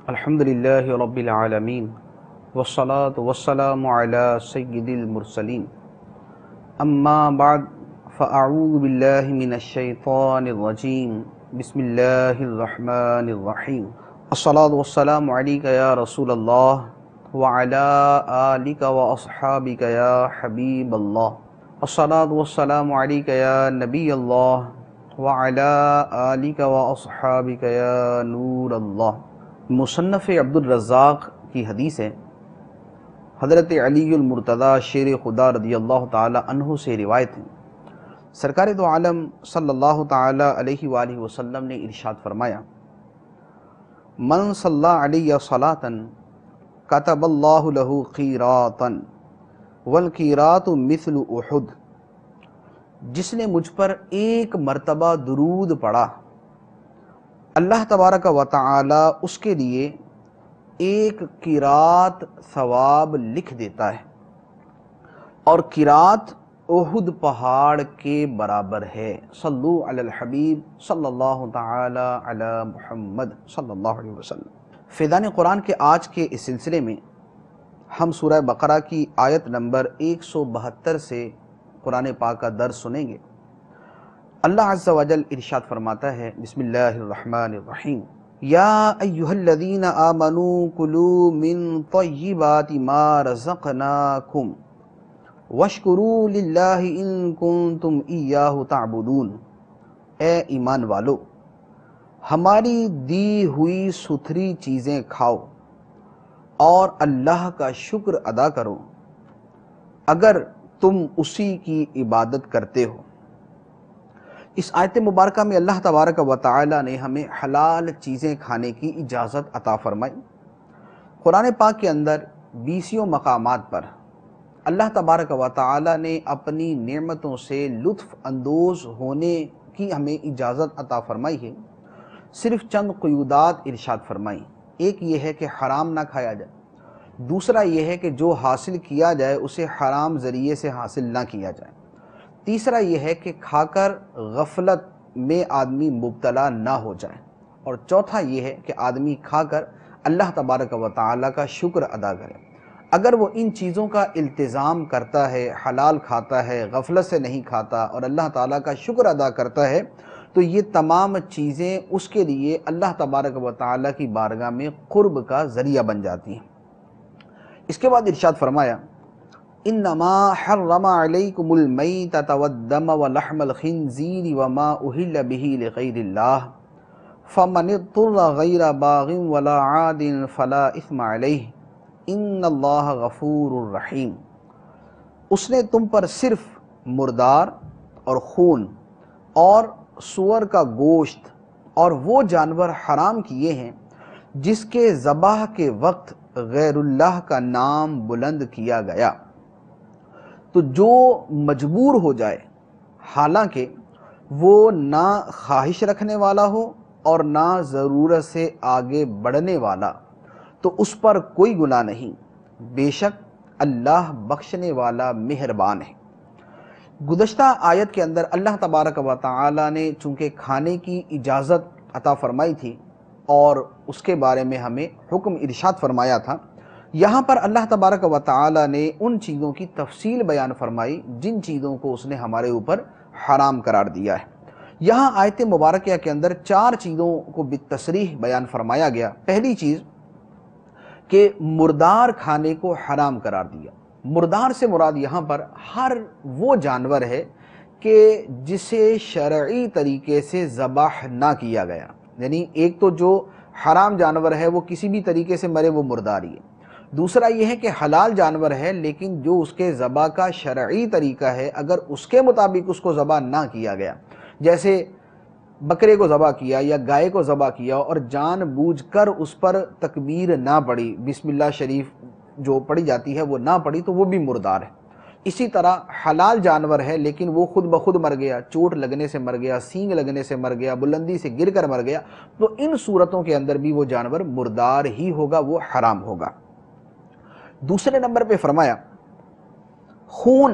الحمد للہ رب العالمین والصلاة والسلام علی سید المرسلین اما بعد فاعوذ باللہ من الشیطان الرجیم بسم اللہ الرحمن الرحیم الصلاة والسلام علیک یا رسول اللہ وعلی آلک واصحابک یا حبیب اللہ الصلاة والسلام علیک یا نبی اللہ وعلی آلک واصحابک یا نور اللہ۔ مصنف عبد الرزاق کی حدیث ہے، حضرت علی المرتضیٰ شیر خدا رضی اللہ تعالی عنہ سے روایت ہے۔ سرکار دو عالم صلی اللہ تعالی علیہ وآلہ وسلم نے ارشاد فرمایا، من صلی علی صلاۃً کتب اللہ لہ قیراطً والقیراط مثل احد، جس نے مجھ پر ایک مرتبہ درود پڑھا اللہ تبارک و تعالی اس کے لیے ایک قیراط ثواب لکھ دیتا ہے، اور قیراط احد پہاڑ کے برابر ہے۔ صلو علی الحبیب صلی اللہ تعالی علی محمد صلی اللہ علیہ وسلم۔ فیضان قرآن کے آج کے اس سلسلے میں ہم سورہ بقرہ کی آیت نمبر 172 سے قرآن پاک کا درس سنیں گے۔ اللہ عز و جل ارشاد فرماتا ہے، بسم اللہ الرحمن الرحیم، یا ایہا الذین آمنوا کلوا من طیبات ما رزقناکم واشکروا للہ ان کنتم ایاہ تعبدون۔ اے ایمان والو، ہماری دی ہوئی ستھری چیزیں کھاؤ اور اللہ کا شکر ادا کرو اگر تم اسی کی عبادت کرتے ہو۔ اس آیت مبارکہ میں اللہ تبارک و تعالی نے ہمیں حلال چیزیں کھانے کی اجازت عطا فرمائی۔ قرآن پاک کے اندر 20 مقامات پر اللہ تبارک و تعالی نے اپنی نعمتوں سے لطف اندوز ہونے کی ہمیں اجازت عطا فرمائی ہے۔ صرف چند قیودات ارشاد فرمائی۔ ایک یہ ہے کہ حرام نہ کھایا جائے، دوسرا یہ ہے کہ جو حاصل کیا جائے اسے حرام ذریعے سے حاصل نہ کیا جائے، تیسرا یہ ہے کہ کھا کر غفلت میں آدمی مبتلا نہ ہو جائے، اور چوتھا یہ ہے کہ آدمی کھا کر اللہ تبارک و تعالی کا شکر ادا کرے۔ اگر وہ ان چیزوں کا التزام کرتا ہے، حلال کھاتا ہے، غفلت سے نہیں کھاتا اور اللہ تعالیٰ کا شکر ادا کرتا ہے، تو یہ تمام چیزیں اس کے لیے اللہ تبارک و تعالیٰ کی بارگاہ میں قرب کا ذریعہ بن جاتی ہیں۔ اس کے بعد ارشاد فرمایا، انما حرم علیکم المیتۃ والدم ولحم الخنزیر وما اہل بہ لغیر اللہ فمن اضطر غیر باغ ولا عاد فلا اثم علیہ ان اللہ غفور رحیم۔ اس نے تم پر صرف مردار اور خون اور سور کا گوشت اور وہ جانور حرام کیے ہیں جس کے ذبح کے وقت غیر اللہ کا نام بلند کیا گیا۔ تو جو مجبور ہو جائے، حالانکہ وہ نہ خواہش رکھنے والا ہو اور نہ ضرورت سے آگے بڑھنے والا، تو اس پر کوئی گناہ نہیں، بے شک اللہ بخشنے والا مہربان ہے۔ گزشتہ آیت کے اندر اللہ تبارک و تعالی نے چونکہ کھانے کی اجازت عطا فرمائی تھی اور اس کے بارے میں ہمیں حکم ارشاد فرمایا تھا، یہاں پر اللہ تبارک و تعالی نے ان چیزوں کی تفصیل بیان فرمائی جن چیزوں کو اس نے ہمارے اوپر حرام قرار دیا ہے۔ یہاں آیت مبارکہ کے اندر 4 چیزوں کو بالتصریح بیان فرمایا گیا۔ پہلی چیز کہ مردار کھانے کو حرام قرار دیا۔ مردار سے مراد یہاں پر ہر وہ جانور ہے کہ جسے شرعی طریقے سے ذبح نہ کیا گیا، یعنی ایک تو جو حرام جانور ہے وہ کسی بھی طریقے سے مرے وہ مردار ہی ہے، دوسرا یہ ہے کہ حلال جانور ہے لیکن جو اس کے ذبح کا شرعی طریقہ ہے اگر اس کے مطابق اس کو ذبح نہ کیا گیا، جیسے بکرے کو ذبح کیا یا گائے کو ذبح کیا اور جان بوجھ کر اس پر تکبیر نہ پڑی، بسم اللہ شریف جو پڑھی جاتی ہے وہ نہ پڑی، تو وہ بھی مردار ہے۔ اسی طرح حلال جانور ہے لیکن وہ خود بخود مر گیا، چوٹ لگنے سے مر گیا، سینگ لگنے سے مر گیا، بلندی سے گر کر مر گیا، تو ان صورتوں کے اندر بھی وہ جانور مردار ہی ہوگا، وہ حرام ہوگا۔ دوسرے نمبر پہ فرمایا خون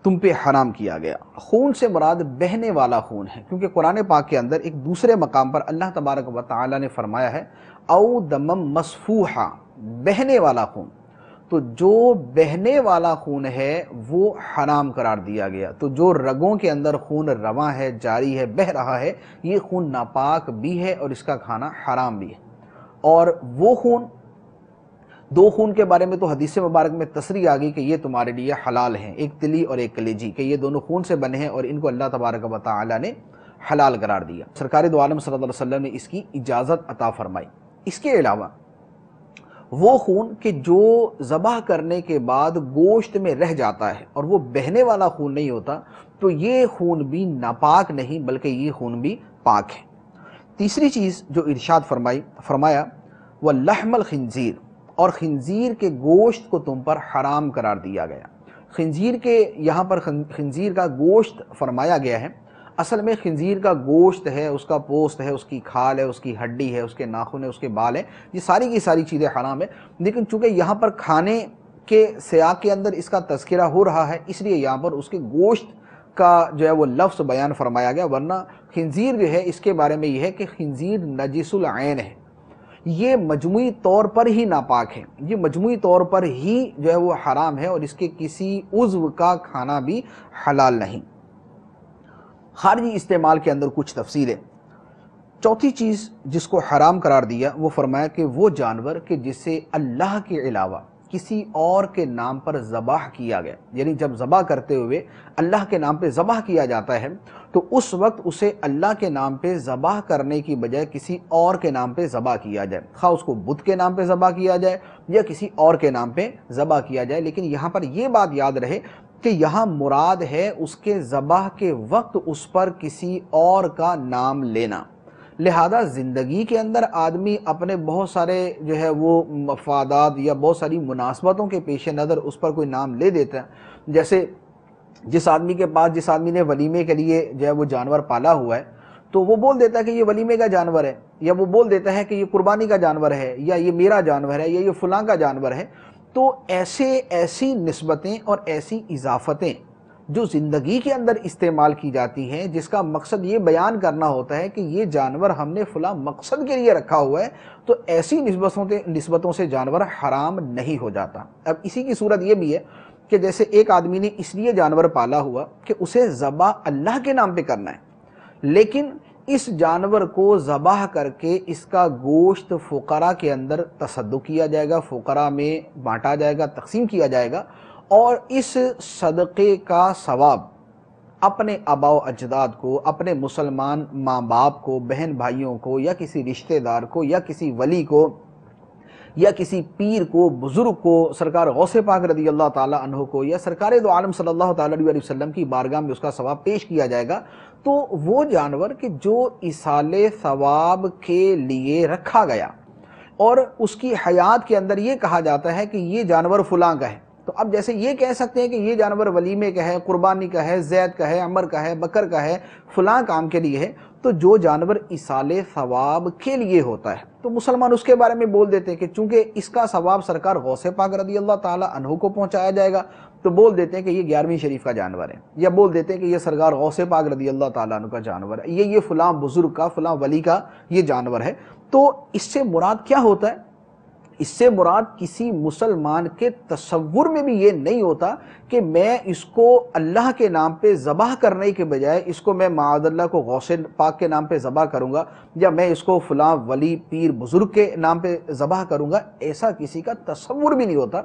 تم پہ حرام کیا گیا۔ خون سے مراد بہنے والا خون ہے، کیونکہ قرآن پاک کے اندر ایک دوسرے مقام پر اللہ تبارک و تعالی نے فرمایا ہے او دمم مسفوحا، بہنے والا خون۔ تو جو بہنے والا خون ہے وہ حرام قرار دیا گیا۔ تو جو رگوں کے اندر خون رواں ہے، جاری ہے، بہہ رہا ہے، یہ خون ناپاک بھی ہے اور اس کا کھانا حرام بھی ہے۔ اور وہ خون، دو خون کے بارے میں تو حدیث مبارک میں تصریح آ گئی کہ یہ تمہارے لیے حلال ہیں، ایک تلی اور ایک کلیجی، کہ یہ دونوں خون سے بنے ہیں اور ان کو اللہ تبارک و تعالی نے حلال قرار دیا۔ سرکار دو عالم صلی اللہ علیہ وسلم نے اس کی اجازت عطا فرمائی۔ اس کے علاوہ وہ خون کہ جو ذبح کرنے کے بعد گوشت میں رہ جاتا ہے اور وہ بہنے والا خون نہیں ہوتا، تو یہ خون بھی ناپاک نہیں بلکہ یہ خون بھی پاک ہے۔ تیسری چیز جو ارشاد فرمایا وَلَحْمَ الْخِنْزِيرِ، اور خنزیر کے گوشت کو تم پر حرام قرار دیا گیا۔ خنزیر کے یہاں پر خنزیر کا گوشت فرمایا گیا ہے، اصل میں خنزیر کا گوشت ہے، اس کا پوست ہے، اس کی کھال ہے، اس کی ہڈی ہے، اس کے ناخن ہے، اس کے بال ہیں، یہ ساری کی ساری چیزیں حرام ہیں۔ لیکن چونکہ یہاں پر کھانے کے سیاق کے اندر اس کا تذکرہ ہو رہا ہے، اس لیے یہاں پر اس کے گوشت کا جو ہے وہ لفظ بیان فرمایا گیا، ورنہ خنزیر جو ہے اس کے بارے میں یہ ہے کہ خنزیر نجس العین ہے، یہ مجموعی طور پر ہی ناپاک ہے، یہ مجموعی طور پر ہی جو ہے وہ حرام ہے اور اس کے کسی عضو کا کھانا بھی حلال نہیں۔ خارجی استعمال کے اندر کچھ تفصیل ہے۔ چوتھی چیز جس کو حرام قرار دیا وہ فرمایا کہ وہ جانور کہ جسے اللہ کے علاوہ کسی اور کے نام پر ذبح کیا گیا، یعنی جب ذبح کرتے ہوئے اللہ کے نام پہ ذبح کیا جاتا ہے تو اس وقت اسے اللہ کے نام پہ ذبح کرنے کی بجائے کسی اور کے نام پہ ذبح کیا جائے، خواہ اس کو بت کے نام پہ ذبح کیا جائے یا کسی اور کے نام پہ ذبح کیا جائے۔ لیکن یہاں پر یہ بات یاد رہے کہ یہاں مراد ہے اس کے ذبح کے وقت اس پر کسی اور کا نام لینا۔ لہذا زندگی کے اندر آدمی اپنے بہت سارے جو ہے وہ مفادات یا بہت ساری مناسبتوں کے پیش نظر اس پر کوئی نام لے دیتا ہے، جیسے جس آدمی نے ولیمے کے لیے جو ہے وہ جانور پالا ہوا ہے تو وہ بول دیتا ہے کہ یہ ولیمے کا جانور ہے، یا وہ بول دیتا ہے کہ یہ قربانی کا جانور ہے، یا یہ میرا جانور ہے، یا یہ فلاں کا جانور ہے۔ تو ایسی نسبتیں اور ایسی اضافتیں جو زندگی کے اندر استعمال کی جاتی ہیں، جس کا مقصد یہ بیان کرنا ہوتا ہے کہ یہ جانور ہم نے فلاں مقصد کے لیے رکھا ہوا ہے، تو ایسی نسبتوں سے جانور حرام نہیں ہو جاتا۔ اب اسی کی صورت یہ بھی ہے کہ جیسے ایک آدمی نے اس لیے جانور پالا ہوا کہ اسے ذبح اللہ کے نام پہ کرنا ہے، لیکن اس جانور کو ذبح کر کے اس کا گوشت فقراء کے اندر تصدق کیا جائے گا، فقراء میں بانٹا جائے گا، تقسیم کیا جائے گا، اور اس صدقے کا ثواب اپنے آباء و اجداد کو، اپنے مسلمان ماں باپ کو، بہن بھائیوں کو، یا کسی رشتہ دار کو، یا کسی ولی کو، یا کسی پیر کو، بزرگ کو، سرکار غوث پاک رضی اللہ تعالی عنہ کو، یا سرکار دو عالم صلی اللہ تعالی علیہ وسلم کی بارگاہ میں اس کا ثواب پیش کیا جائے گا۔ تو وہ جانور کہ جو ایصال ثواب کے لیے رکھا گیا اور اس کی حیات کے اندر یہ کہا جاتا ہے کہ یہ جانور فلاں کا ہے، تو اب جیسے یہ کہہ سکتے ہیں کہ یہ جانور ولیمے کا ہے، قربانی کا ہے، زید کا ہے، عمر کا ہے، بکر کا ہے، فلاں کام کے لیے ہے، تو جو جانور ایصال ثواب کے لیے ہوتا ہے تو مسلمان اس کے بارے میں بول دیتے ہیں کہ چونکہ اس کا ثواب سرکار غوث پاک رضی اللہ تعالی عنہ کو پہنچایا جائے گا، تو بول دیتے ہیں کہ یہ 11ویں شریف کا جانور ہے، یا بول دیتے ہیں کہ یہ سرکار غوث پاک رضی اللہ تعالی عنہ کا جانور ہے، یہ فلاں بزرگ کا، فلاں ولی کا یہ جانور ہے۔ تو اس سے مراد کیا ہوتا ہے؟ اس سے مراد کسی مسلمان کے تصور میں بھی یہ نہیں ہوتا کہ میں اس کو اللہ کے نام پہ ذبح کرنے کے بجائے اس کو میں معاذ اللہ کو غوث پاک کے نام پہ ذبح کروں گا، یا میں اس کو فلاں ولی پیر بزرگ کے نام پہ ذبح کروں گا، ایسا کسی کا تصور بھی نہیں ہوتا۔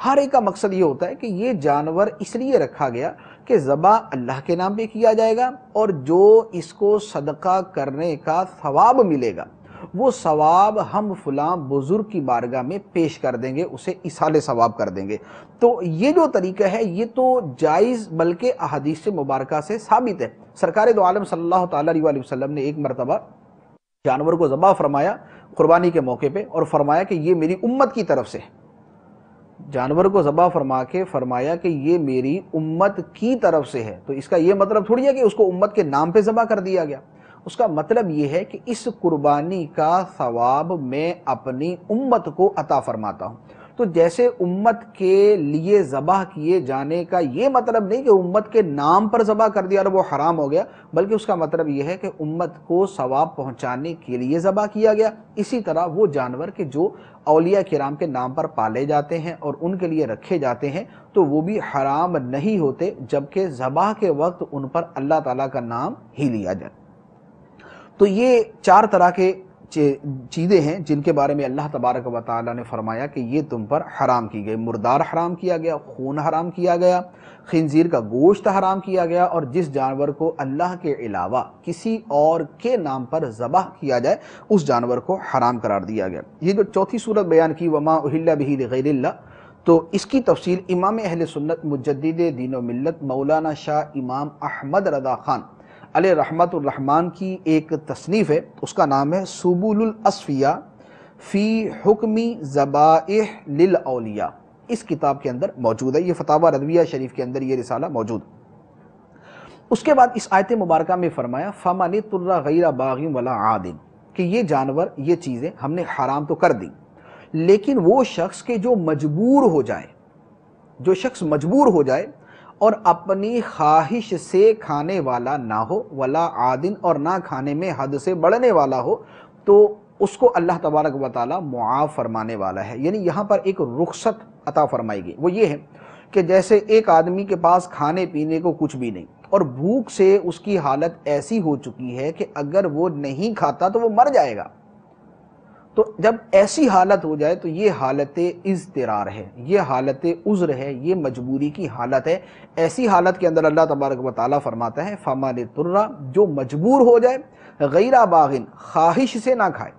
ہر ایک کا مقصد یہ ہوتا ہے کہ یہ جانور اس لیے رکھا گیا کہ ذبح اللہ کے نام پہ کیا جائے گا، اور جو اس کو صدقہ کرنے کا ثواب ملے گا وہ ثواب ہم فلاں بزرگ کی بارگاہ میں پیش کر دیں گے، اسے ایصال ثواب کر دیں گے۔ تو یہ جو طریقہ ہے یہ تو جائز بلکہ احادیث مبارکہ سے ثابت ہے۔ سرکار دو عالم صلی اللہ تعالی علیہ وسلم نے ایک مرتبہ جانور کو ذبح فرمایا قربانی کے موقع پہ، اور فرمایا کہ یہ میری امت کی طرف سے، جانور کو ذبح فرما کے فرمایا کہ یہ میری امت کی طرف سے ہے۔ تو اس کا یہ مطلب تھوڑی ہے کہ اس کو امت کے نام پہ ذبح کر دیا گیا، اس کا مطلب یہ ہے کہ اس قربانی کا ثواب میں اپنی امت کو عطا فرماتا ہوں۔ تو جیسے امت کے لیے ذبح کیے جانے کا یہ مطلب نہیں کہ امت کے نام پر ذبح کر دیا اور وہ حرام ہو گیا، بلکہ اس کا مطلب یہ ہے کہ امت کو ثواب پہنچانے کے لیے ذبح کیا گیا۔ اسی طرح وہ جانور کہ جو اولیاء کرام کے نام پر پالے جاتے ہیں اور ان کے لیے رکھے جاتے ہیں تو وہ بھی حرام نہیں ہوتے جبکہ ذبح کے وقت ان پر اللہ تعالیٰ کا نام ہی لیا جائے۔ تو یہ 4 طرح کے چیزیں ہیں جن کے بارے میں اللہ تبارک و تعالیٰ نے فرمایا کہ یہ تم پر حرام کی گئی۔ مردار حرام کیا گیا، خون حرام کیا گیا، خنزیر کا گوشت حرام کیا گیا، اور جس جانور کو اللہ کے علاوہ کسی اور کے نام پر ذبح کیا جائے اس جانور کو حرام قرار دیا گیا۔ یہ جو چوتھی صورت بیان کی وما اہل بہ لغیر اللہ، تو اس کی تفصیل امام اہل سنت مجدد دین و ملت مولانا شاہ امام احمد رضا خان علیہ رحمت الرحمن کی ایک تصنیف ہے، اس کا نام ہے سبل الاصفیاء فی حکمی ذبائح للاولیاء۔ اس کتاب کے اندر موجود ہے، یہ فتاوی رضویہ شریف کے اندر یہ رسالہ موجود۔ اس کے بعد اس آیت مبارکہ میں فرمایا فَمَنِ اضْطُرَّ غَيْرَ بَاغٍ وَلَا عَادٍ، کہ یہ جانور، یہ چیزیں ہم نے حرام تو کر دی، لیکن وہ شخص کہ جو مجبور ہو جائے، جو شخص مجبور ہو جائے اور اپنی خواہش سے کھانے والا نہ ہو، ولا عادن، اور نہ کھانے میں حد سے بڑھنے والا ہو، تو اس کو اللہ تبارک و تعالیٰ معاف فرمانے والا ہے۔ یعنی یہاں پر ایک رخصت عطا فرمائی گئی، وہ یہ ہے کہ جیسے ایک آدمی کے پاس کھانے پینے کو کچھ بھی نہیں اور بھوک سے اس کی حالت ایسی ہو چکی ہے کہ اگر وہ نہیں کھاتا تو وہ مر جائے گا، تو جب ایسی حالت ہو جائے تو یہ حالت اضطرار ہے، یہ حالت عذر ہے، یہ مجبوری کی حالت ہے۔ ایسی حالت کے اندر اللہ تبارک و تعالیٰ فرماتا ہے فَمَنِ اضْطُرَّ، جو مجبور ہو جائے، غیر باغن، خواہش سے نہ کھائے،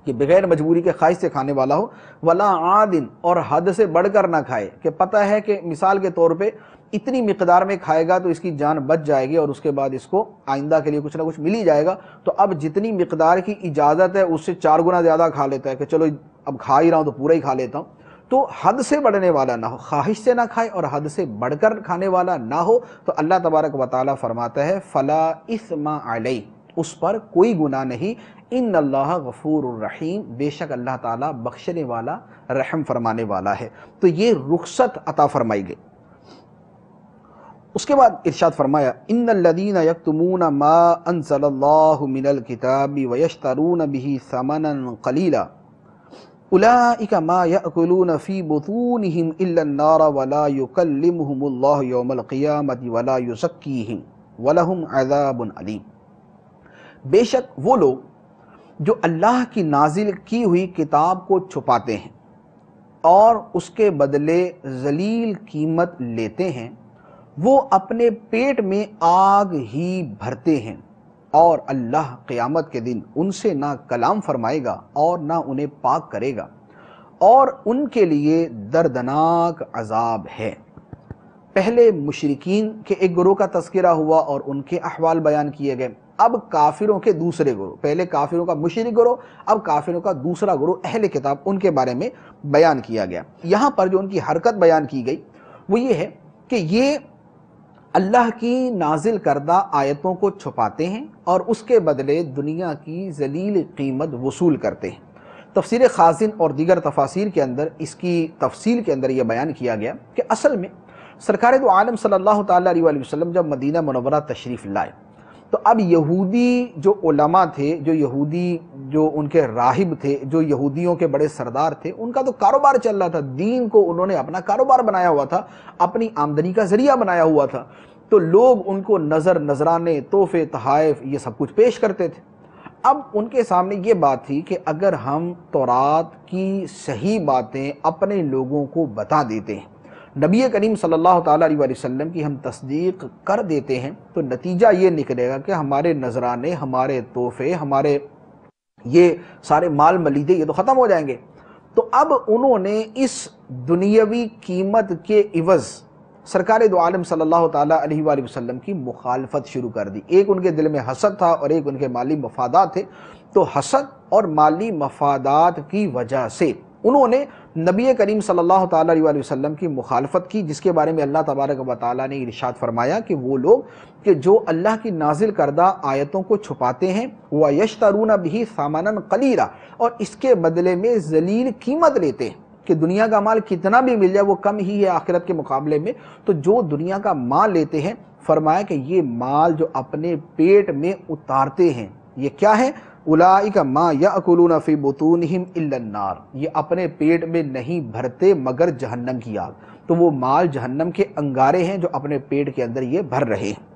کہ بغیر مجبوری کے خواہش سے کھانے والا ہو، ولا عادن، اور حد سے بڑھ کر نہ کھائے، کہ پتہ ہے کہ مثال کے طور پہ اتنی مقدار میں کھائے گا تو اس کی جان بچ جائے گی اور اس کے بعد اس کو آئندہ کے لیے کچھ نہ کچھ مل ہی جائے گا، تو اب جتنی مقدار کی اجازت ہے اس سے 4 گنا زیادہ کھا لیتا ہے کہ چلو اب کھا ہی رہا ہوں تو پورا ہی کھا لیتا ہوں۔ تو حد سے بڑھنے والا نہ ہو، خواہش سے نہ کھائے اور حد سے بڑھ کر کھانے والا نہ ہو، تو اللہ تبارک و تعالیٰ فرماتا ہے فلا اثم علیہ، اس پر کوئی گناہ نہیں، ان اللہ غفور الرحیم، بے شک اللہ تعالیٰ بخشنے والا، رحم فرمانے والا ہے۔ تو یہ رخصت عطا فرمائی گئی۔ اس کے بعد ارشاد فرمایا ان الذین یکتمون ما انزل اللہ من الکتاب ویشترون به ثمنا قلیلا اولئک ما یأکلون فی بطونہم الا النار ولا یکلمہم اللہ یوم القیامۃ ولا یزکیہم ولہم عذاب علیم۔ بے شک وہ لوگ جو اللہ کی نازل کی ہوئی کتاب کو چھپاتے ہیں اور اس کے بدلے ذلیل قیمت لیتے ہیں، وہ اپنے پیٹ میں آگ ہی بھرتے ہیں، اور اللہ قیامت کے دن ان سے نہ کلام فرمائے گا اور نہ انہیں پاک کرے گا، اور ان کے لیے دردناک عذاب ہے۔ پہلے مشرکین کے ایک گروہ کا تذکرہ ہوا اور ان کے احوال بیان کیے گئے، اب کافروں کے دوسرے گروہ، پہلے کافروں کا مشرک گروہ، اب کافروں کا دوسرا گروہ اہل کتاب، ان کے بارے میں بیان کیا گیا۔ یہاں پر جو ان کی حرکت بیان کی گئی وہ یہ ہے کہ یہ اللہ کی نازل کردہ آیتوں کو چھپاتے ہیں اور اس کے بدلے دنیا کی ذلیل قیمت وصول کرتے ہیں۔ تفسیر خازن اور دیگر تفاسیر کے اندر اس کی تفصیل کے اندر یہ بیان کیا گیا کہ اصل میں سرکار دو عالم صلی اللہ تعالیٰ علیہ وآلہ وسلم جب مدینہ منورہ تشریف لائے تو اب یہودی جو علماء تھے، جو ان کے راہب تھے، جو یہودیوں کے بڑے سردار تھے، ان کا تو کاروبار چل رہا تھا، دین کو انہوں نے اپنا کاروبار بنایا ہوا تھا، اپنی آمدنی کا ذریعہ بنایا ہوا تھا، تو لوگ ان کو نذرانے، تحفے، تحائف یہ سب کچھ پیش کرتے تھے۔ اب ان کے سامنے یہ بات تھی کہ اگر ہم تورات کی صحیح باتیں اپنے لوگوں کو بتا دیتے ہیں، نبی کریم صلی اللہ تعالیٰ علیہ وسلم کی ہم تصدیق کر دیتے ہیں، تو نتیجہ یہ نکلے گا کہ ہمارے نذرانے، ہمارے تحفے، ہمارے یہ سارے مال ملیدے یہ تو ختم ہو جائیں گے۔ تو اب انہوں نے اس دنیاوی قیمت کے عوض سرکار دو عالم صلی اللہ تعالیٰ علیہ وآلہ وسلم کی مخالفت شروع کر دی۔ ایک ان کے دل میں حسد تھا اور ایک ان کے مالی مفادات تھے، تو حسد اور مالی مفادات کی وجہ سے انہوں نے نبی کریم صلی اللہ تعالیٰ علیہ وآلہ وسلم کی مخالفت کی، جس کے بارے میں اللہ تبارک و تعالیٰ نے ارشاد فرمایا کہ وہ لوگ کہ جو اللہ کی نازل کردہ آیتوں کو چھپاتے ہیں وَيَشْتَرُونَ بِهِ ثَمَنًا قَلِيلًا، اور اس کے بدلے میں ذلیل قیمت لیتے ہیں، کہ دنیا کا مال کتنا بھی مل جائے وہ کم ہی ہے آخرت کے مقابلے میں، تو جو دنیا کا مال لیتے ہیں فرمایا کہ یہ مال جو اپنے پیٹ میں اتارتے ہیں یہ کیا ہے؟ اولئک ما یاکلون فی بطونہم الا النار، یہ اپنے پیٹ میں نہیں بھرتے مگر جہنم کی آگ، تو وہ مال جہنم کے انگارے ہیں جو اپنے پیٹ کے اندر یہ بھر رہے ہیں۔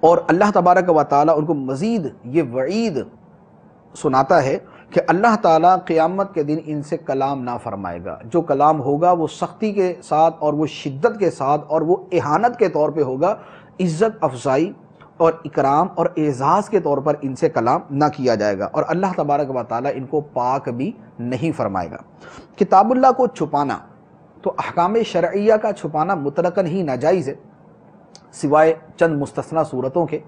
اور اللہ تبارک و تعالیٰ ان کو مزید یہ وعید سناتا ہے کہ اللہ تعالیٰ قیامت کے دن ان سے کلام نہ فرمائے گا، جو کلام ہوگا وہ سختی کے ساتھ اور وہ شدت کے ساتھ اور وہ اہانت کے طور پہ ہوگا، عزت افزائی اور اکرام اور اعزاز کے طور پر ان سے کلام نہ کیا جائے گا، اور اللہ تبارک و تعالیٰ ان کو پاک بھی نہیں فرمائے گا۔ کتاب اللہ کو چھپانا، تو احکام شرعیہ کا چھپانا مطلقاً ہی ناجائز ہے سوائے چند مستثنی صورتوں کے۔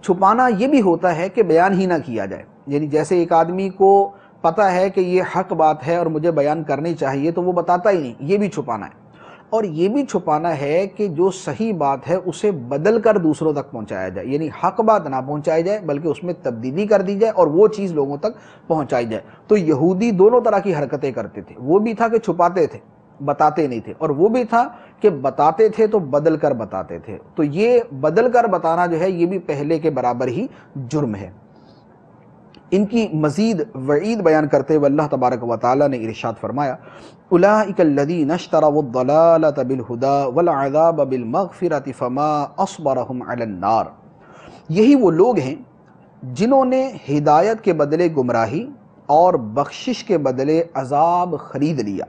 چھپانا یہ بھی ہوتا ہے کہ بیان ہی نہ کیا جائے، یعنی جیسے ایک آدمی کو پتہ ہے کہ یہ حق بات ہے اور مجھے بیان کرنی چاہیے تو وہ بتاتا ہی نہیں، یہ بھی چھپانا ہے۔ اور یہ بھی چھپانا ہے کہ جو صحیح بات ہے اسے بدل کر دوسروں تک پہنچایا جائے، یعنی حق بات نہ پہنچائی جائے بلکہ اس میں تبدیلی کر دی جائے اور وہ چیز لوگوں تک پہنچائی جائے۔ تو یہودی دونوں طرح کی حرکتیں کرتے تھے، وہ بھی تھا کہ چھپاتے تھے بتاتے نہیں تھے، اور وہ بھی تھا کہ بتاتے تھے تو بدل کر بتاتے تھے، تو یہ بدل کر بتانا جو ہے یہ بھی پہلے کے برابر ہی جرم ہے۔ ان کی مزید وعید بیان کرتے ہوئے اللہ تبارک و تعالیٰ نے ارشاد فرمایا اولئک الذین اشتروا الضلالۃ بالہدی والعذاب بالمغفرۃ فما اصبرهم علی النار، یہی وہ لوگ ہیں جنہوں نے ہدایت کے بدلے گمراہی اور بخشش کے بدلے عذاب خرید لیا،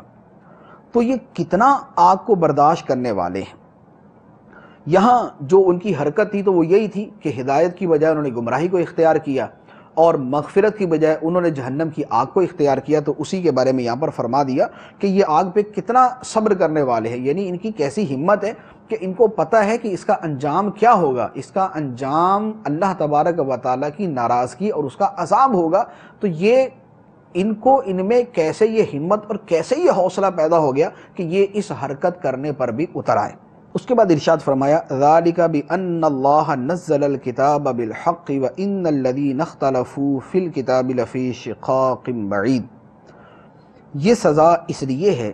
تو یہ کتنا آگ کو برداشت کرنے والے ہیں۔ یہاں جو ان کی حرکت تھی تو وہ یہی تھی کہ ہدایت کی بجائے انہوں نے گمراہی کو اختیار کیا اور مغفرت کی بجائے انہوں نے جہنم کی آگ کو اختیار کیا، تو اسی کے بارے میں یہاں پر فرما دیا کہ یہ آگ پہ کتنا صبر کرنے والے ہیں، یعنی ان کی کیسی ہمت ہے کہ ان کو پتہ ہے کہ اس کا انجام کیا ہوگا، اس کا انجام اللہ تبارک و تعالیٰ کی ناراضگی اور اس کا عذاب ہوگا، تو یہ ان کو ان میں کیسے یہ ہمت اور کیسے یہ حوصلہ پیدا ہو گیا کہ یہ اس حرکت کرنے پر بھی اتر آئے۔ اس کے بعد ارشاد فرمایا ذالک بأن اللہ نزل الکتاب بالحق وان الذین اختلفوا فی الکتاب لفی شقاق بعید، یہ سزا اس لیے ہے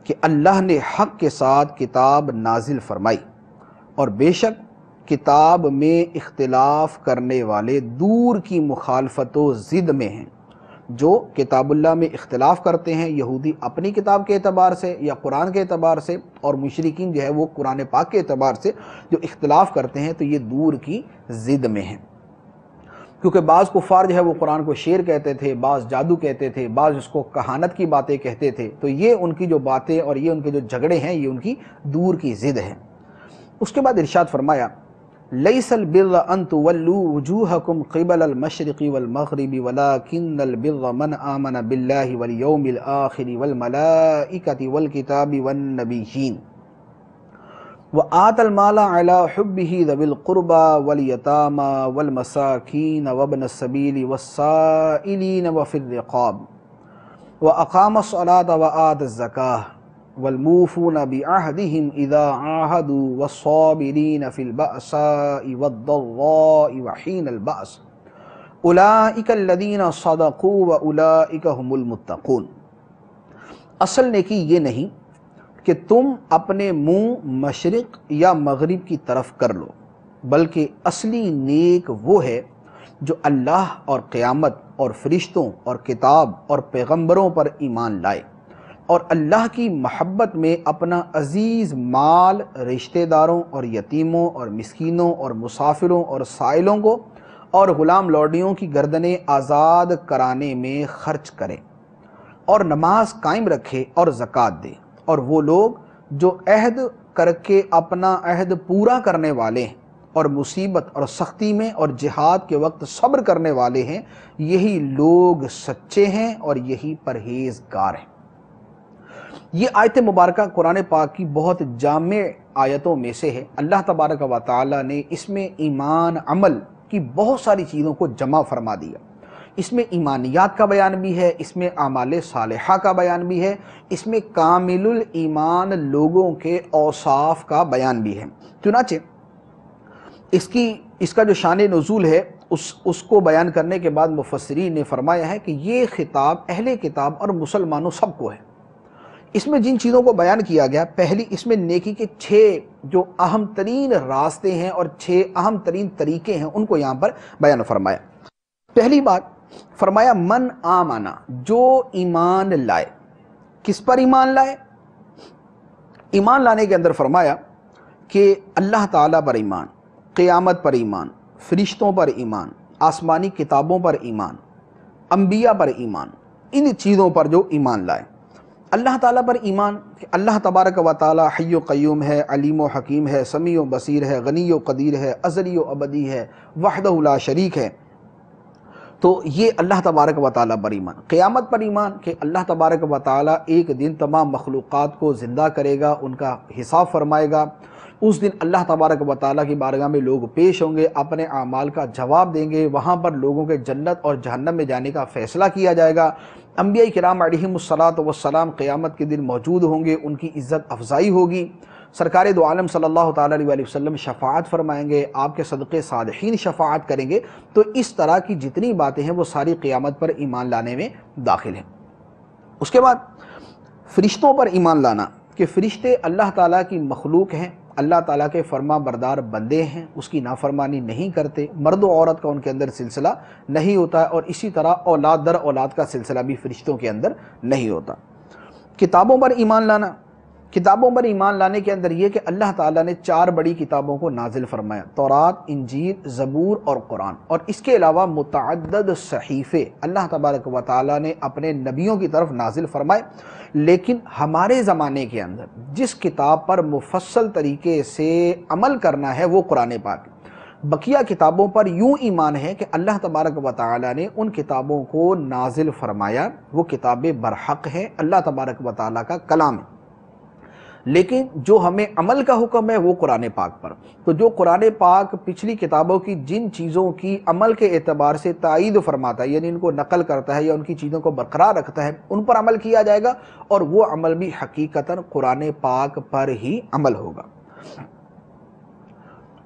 کہ اللہ نے حق کے ساتھ کتاب نازل فرمائی اور بے شک کتاب میں اختلاف کرنے والے دور کی مخالفت و ضد میں ہیں۔ جو کتاب اللہ میں اختلاف کرتے ہیں، یہودی اپنی کتاب کے اعتبار سے یا قرآن کے اعتبار سے، اور مشرکین جو ہے وہ قرآن پاک کے اعتبار سے جو اختلاف کرتے ہیں، تو یہ دور کی ضد میں ہیں۔ کیونکہ بعض کفار جو ہے وہ قرآن کو شعر کہتے تھے، بعض جادو کہتے تھے، بعض اس کو کہانت کی باتیں کہتے تھے، تو یہ ان کی جو باتیں اور یہ ان کے جو جھگڑے ہیں یہ ان کی دور کی ضد ہے۔ اس کے بعد ارشاد فرمایا لیس البر ان تولوا وجوہکم قبل المشرق والمغرب ولکن البر من آمن باللہ والیوم الآخر والملائکۃ والکتاب والنبیین وآت المال علی حبہ ذوی القربى والیتامى والمساکین وابن السبیل والسائلین وفی الرقاب واقام الصلاة وآت الزکاة والموفون بعہدہم اذا عاہدوا والصابرین فی البأساء والضراء وحین البأس اولئک الذین صدقوا واولئک هم المتقون۔ اصل نیکی یہ نہیں کہ تم اپنے منہ مشرق یا مغرب کی طرف کر لو، بلکہ اصلی نیک وہ ہے جو اللہ اور قیامت اور فرشتوں اور کتاب اور پیغمبروں پر ایمان لائے اور اللہ کی محبت میں اپنا عزیز مال رشتہ داروں اور یتیموں اور مسکینوں اور مسافروں اور سائلوں کو اور غلام لوڈیوں کی گردنیں آزاد کرانے میں خرچ کرے اور نماز قائم رکھے اور زکوٰۃ دے، اور وہ لوگ جو عہد کر کے اپنا عہد پورا کرنے والے ہیں اور مصیبت اور سختی میں اور جہاد کے وقت صبر کرنے والے ہیں، یہی لوگ سچے ہیں اور یہی پرہیزگار ہیں۔ یہ آیت مبارکہ قرآن پاک کی بہت جامع آیتوں میں سے ہے۔ اللہ تبارک و تعالیٰ نے اس میں ایمان عمل کی بہت ساری چیزوں کو جمع فرما دیا۔ اس میں ایمانیات کا بیان بھی ہے، اس میں اعمال صالحہ کا بیان بھی ہے، اس میں کامل الایمان لوگوں کے اوصاف کا بیان بھی ہے۔ چنانچہ اس کا جو شان نزول ہے اس کو بیان کرنے کے بعد مفسرین نے فرمایا ہے کہ یہ خطاب اہل کتاب اور مسلمانوں سب کو ہے۔ اس میں جن چیزوں کو بیان کیا گیا، پہلی اس میں نیکی کے 6 جو اہم ترین راستے ہیں اور 6 اہم ترین طریقے ہیں ان کو یہاں پر بیان فرمایا۔ پہلی بات فرمایا من آمنا، جو ایمان لائے۔ کس پر ایمان لائے؟ ایمان لانے کے اندر فرمایا کہ اللہ تعالیٰ پر ایمان، قیامت پر ایمان، فرشتوں پر ایمان، آسمانی کتابوں پر ایمان، انبیاء پر ایمان، ان چیزوں پر جو ایمان لائے۔ اللہ تعالیٰ پر ایمان کہ اللہ تبارک و تعالیٰ حی و قیوم ہے، علیم و حکیم ہے، سمیع و بصیر ہے، غنی و قدیر ہے، ازلی و ابدی ہے، وحدہ لا شریک ہے۔ تو یہ اللہ تبارک و تعالیٰ پر ایمان۔ قیامت پر ایمان کہ اللہ تبارک و تعالیٰ ایک دن تمام مخلوقات کو زندہ کرے گا، ان کا حساب فرمائے گا۔ اس دن اللہ تبارک و تعالیٰ کی بارگاہ میں لوگ پیش ہوں گے، اپنے اعمال کا جواب دیں گے، وہاں پر لوگوں کے جنت اور جہنم میں جانے کا فیصلہ کیا جائے گا۔ انبیاء کرام علیہم الصلاۃ والسلام قیامت کے دن موجود ہوں گے، ان کی عزت افزائی ہوگی۔ سرکار دو عالم صلی اللہ تعالیٰ علیہ وسلم شفاعت فرمائیں گے، آپ کے صدقے صالحین شفاعت کریں گے۔ تو اس طرح کی جتنی باتیں ہیں وہ ساری قیامت پر ایمان لانے میں داخل ہیں۔ اس کے بعد فرشتوں پر ایمان لانا کہ فرشتے اللہ تعالیٰ کی مخلوق ہیں، اللہ تعالیٰ کے فرما بردار بندے ہیں، اس کی نافرمانی نہیں کرتے، مرد و عورت کا ان کے اندر سلسلہ نہیں ہوتا ہے، اور اسی طرح اولاد در اولاد کا سلسلہ بھی فرشتوں کے اندر نہیں ہوتا۔ کتابوں پر ایمان لانا، کتابوں پر ایمان لانے کے اندر یہ کہ اللہ تعالیٰ نے 4 بڑی کتابوں کو نازل فرمایا، تورات، انجیل، زبور اور قرآن، اور اس کے علاوہ متعدد صحیفے اللہ تبارک و تعالیٰ نے اپنے نبیوں کی طرف نازل فرمائے۔ لیکن ہمارے زمانے کے اندر جس کتاب پر مفصل طریقے سے عمل کرنا ہے وہ قرآن پاک۔ بقیہ کتابوں پر یوں ایمان ہے کہ اللہ تبارک و تعالیٰ نے ان کتابوں کو نازل فرمایا، وہ کتابیں برحق ہیں، اللہ تبارک و تعالیٰ کا کلام ہے، لیکن جو ہمیں عمل کا حکم ہے وہ قرآن پاک پر۔ تو جو قرآن پاک پچھلی کتابوں کی جن چیزوں کی عمل کے اعتبار سے تائید فرماتا ہے، یعنی ان کو نقل کرتا ہے یا ان کی چیزوں کو برقرار رکھتا ہے، ان پر عمل کیا جائے گا، اور وہ عمل بھی حقیقتاً قرآن پاک پر ہی عمل ہوگا۔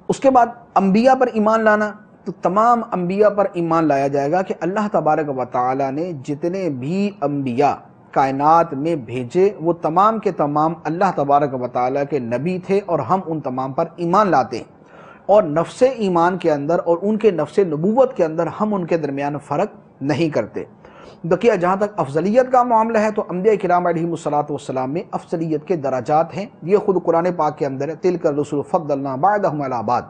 اس کے بعد انبیاء پر ایمان لانا، تو تمام انبیاء پر ایمان لایا جائے گا کہ اللہ تبارک و تعالیٰ نے جتنے بھی انبیاء کائنات میں بھیجے وہ تمام کے تمام اللہ تبارک و تعالیٰ کے نبی تھے، اور ہم ان تمام پر ایمان لاتے ہیں، اور نفس ایمان کے اندر اور ان کے نفس نبوت کے اندر ہم ان کے درمیان فرق نہیں کرتے۔ بقیہ جہاں تک افضلیت کا معاملہ ہے تو انبیاء کرام علیہم الصلاۃ والسلام میں افضلیت کے درجات ہیں، یہ خود قرآن پاک کے اندر ہے، تلک الرسل فضلنا بعضهم علی بعض،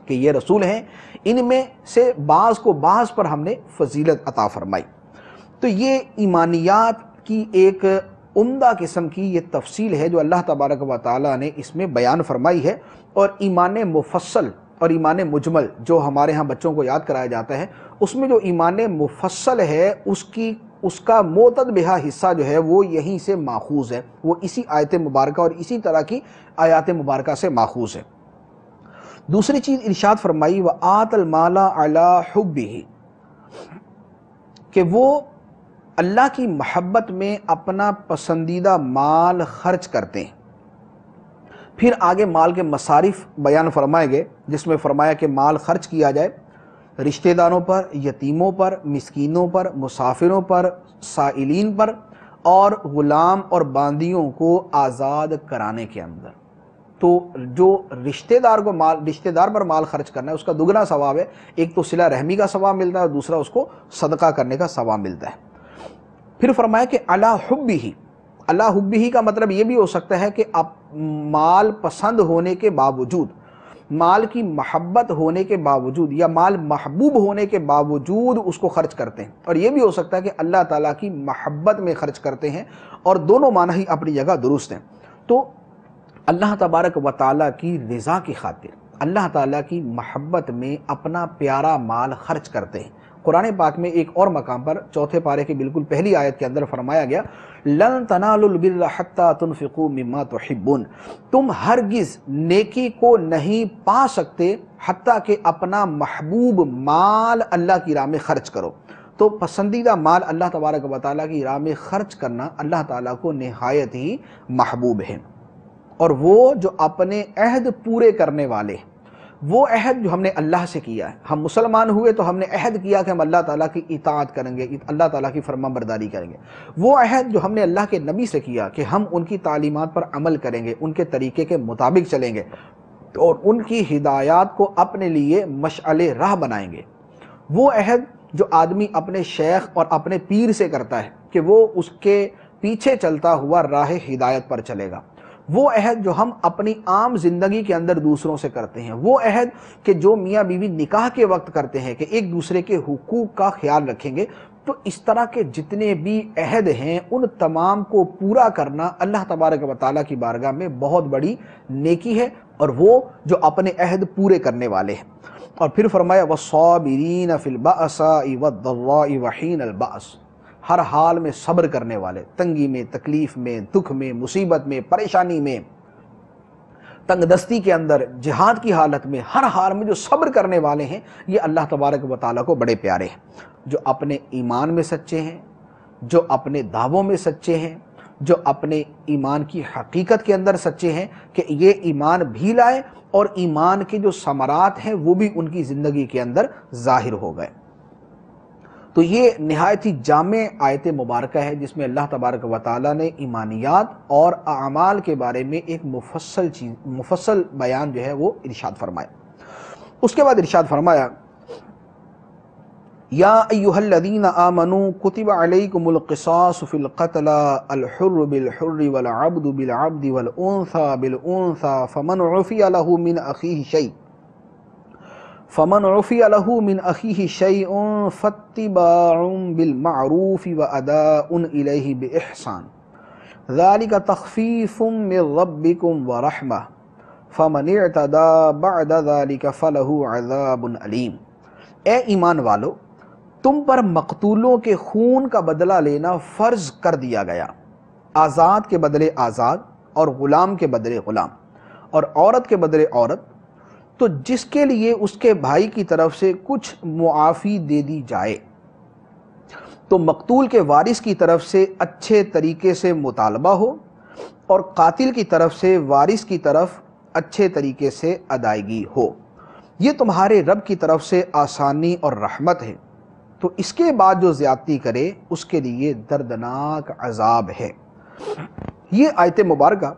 کہ یہ رسول ہیں، ان میں سے بعض کو بعض پر ہم نے فضیلت عطا فرمائی۔ تو یہ ایمانیات کی ایک عمدہ قسم کی یہ تفصیل ہے جو اللہ تبارک و تعالیٰ نے اس میں بیان فرمائی ہے۔ اور ایمان مفصل اور ایمان مجمل جو ہمارے ہاں بچوں کو یاد کرایا جاتا ہے، اس میں جو ایمان مفصل ہے اس کا معتد بہا حصہ جو ہے وہ یہیں سے ماخوذ ہے، وہ اسی آیت مبارکہ اور اسی طرح کی آیات مبارکہ سے ماخوذ ہے۔ دوسری چیز ارشاد فرمائی وآت المال علی حبہ، کہ وہ اللہ کی محبت میں اپنا پسندیدہ مال خرچ کرتے ہیں۔ پھر آگے مال کے مصارف بیان فرمائے گئے، جس میں فرمایا کہ مال خرچ کیا جائے رشتہ داروں پر، یتیموں پر، مسکینوں پر، مسافروں پر، سائلین پر، اور غلام اور باندیوں کو آزاد کرانے کے اندر۔ تو جو رشتہ دار پر مال خرچ کرنا ہے اس کا دگنا ثواب ہے، ایک تو صلہ رحمی کا ثواب ملتا ہے اور دوسرا اس کو صدقہ کرنے کا ثواب ملتا ہے۔ پھر فرمایا کہ علی حبہ، علی حبہ کا مطلب یہ بھی ہو سکتا ہے کہ آپ مال پسند ہونے کے باوجود، مال کی محبت ہونے کے باوجود، یا مال محبوب ہونے کے باوجود اس کو خرچ کرتے ہیں، اور یہ بھی ہو سکتا ہے کہ اللہ تعالیٰ کی محبت میں خرچ کرتے ہیں، اور دونوں معنی ہی اپنی جگہ درست ہیں۔ تو اللہ تبارک و تعالیٰ کی رضا کی خاطر اللہ تعالیٰ کی محبت میں اپنا پیارا مال خرچ کرتے ہیں۔ قرآن پاک میں ایک اور مقام پر 4 پارے کی بالکل پہلی آیت کے اندر فرمایا گیا لن تنالوا البر حتى تنفقوا مما تحبون، تم ہرگز نیکی کو نہیں پا سکتے حتیٰ کہ اپنا محبوب مال اللہ کی راہ میں خرچ کرو۔ تو پسندیدہ مال اللہ تبارک و تعالیٰ کی راہ میں خرچ کرنا اللہ تعالیٰ کو نہایت ہی محبوب ہے، اور وہ جو اپنے عہد پورے کرنے والے، وہ عہد جو ہم نے اللہ سے کیا ہے، ہم مسلمان ہوئے تو ہم نے عہد کیا کہ ہم اللہ تعالیٰ کی اطاعت کریں گے، اللہ تعالیٰ کی فرما برداری کریں گے۔ وہ عہد جو ہم نے اللہ کے نبی سے کیا کہ ہم ان کی تعلیمات پر عمل کریں گے، ان کے طریقے کے مطابق چلیں گے اور ان کی ہدایات کو اپنے لیے مشعل راہ بنائیں گے۔ وہ عہد جو آدمی اپنے شیخ اور اپنے پیر سے کرتا ہے کہ وہ اس کے پیچھے چلتا ہوا راہ ہدایت پر چلے گا۔ وہ عہد جو ہم اپنی عام زندگی کے اندر دوسروں سے کرتے ہیں، وہ عہد کہ جو میاں بیوی نکاح کے وقت کرتے ہیں کہ ایک دوسرے کے حقوق کا خیال رکھیں گے۔ تو اس طرح کے جتنے بھی عہد ہیں ان تمام کو پورا کرنا اللہ تبارک و تعالیٰ کی بارگاہ میں بہت بڑی نیکی ہے، اور وہ جو اپنے عہد پورے کرنے والے ہیں۔ اور پھر فرمایا وَالصَّابِرِينَ فِي الْبَأْسَاءِ وَالضَّرَّاءِ وَحِينَ الْبَأْسِ، ہر حال میں صبر کرنے والے، تنگی میں، تکلیف میں، دکھ میں، مصیبت میں، پریشانی میں، تنگ دستی کے اندر، جہاد کی حالت میں، ہر حال میں جو صبر کرنے والے ہیں، یہ اللہ تبارک و تعالیٰ کو بڑے پیارے ہیں۔ جو اپنے ایمان میں سچے ہیں، جو اپنے دعووں میں سچے ہیں، جو اپنے ایمان کی حقیقت کے اندر سچے ہیں کہ یہ ایمان بھی لائے اور ایمان کے جو ثمرات ہیں وہ بھی ان کی زندگی کے اندر ظاہر ہو گئے۔ تو یہ نہایت ہی جامع آیت مبارکہ ہے جس میں اللہ تبارک و تعالیٰ نے ایمانیات اور اعمال کے بارے میں ایک مفصل بیان جو ہے وہ ارشاد فرمایا۔ اس کے بعد ارشاد فرمایا یا ایھا الذین آمنوا کتب علیکم القصاص فی القتل الحر بالحر والعبد بالعبد والانثى بالانثى فمن عفی له من اخیہ شیء فاتباع بالمعروف واداء الیہ باحسان ذلک تخفیف من ربکم ورحمہ فمن اعتدی بعد ذلک فلہ عذاب علیم۔ اے ایمان والو، تم پر مقتولوں کے خون کا بدلہ لینا فرض کر دیا گیا، آزاد کے بدلے آزاد اور غلام کے بدلے غلام اور عورت کے بدلے عورت، تو جس کے لیے اس کے بھائی کی طرف سے کچھ معافی دے دی جائے تو مقتول کے وارث کی طرف سے اچھے طریقے سے مطالبہ ہو اور قاتل کی طرف سے وارث کی طرف اچھے طریقے سے ادائیگی ہو۔ یہ تمہارے رب کی طرف سے آسانی اور رحمت ہے، تو اس کے بعد جو زیادتی کرے اس کے لیے دردناک عذاب ہے۔ یہ آیت مبارکہ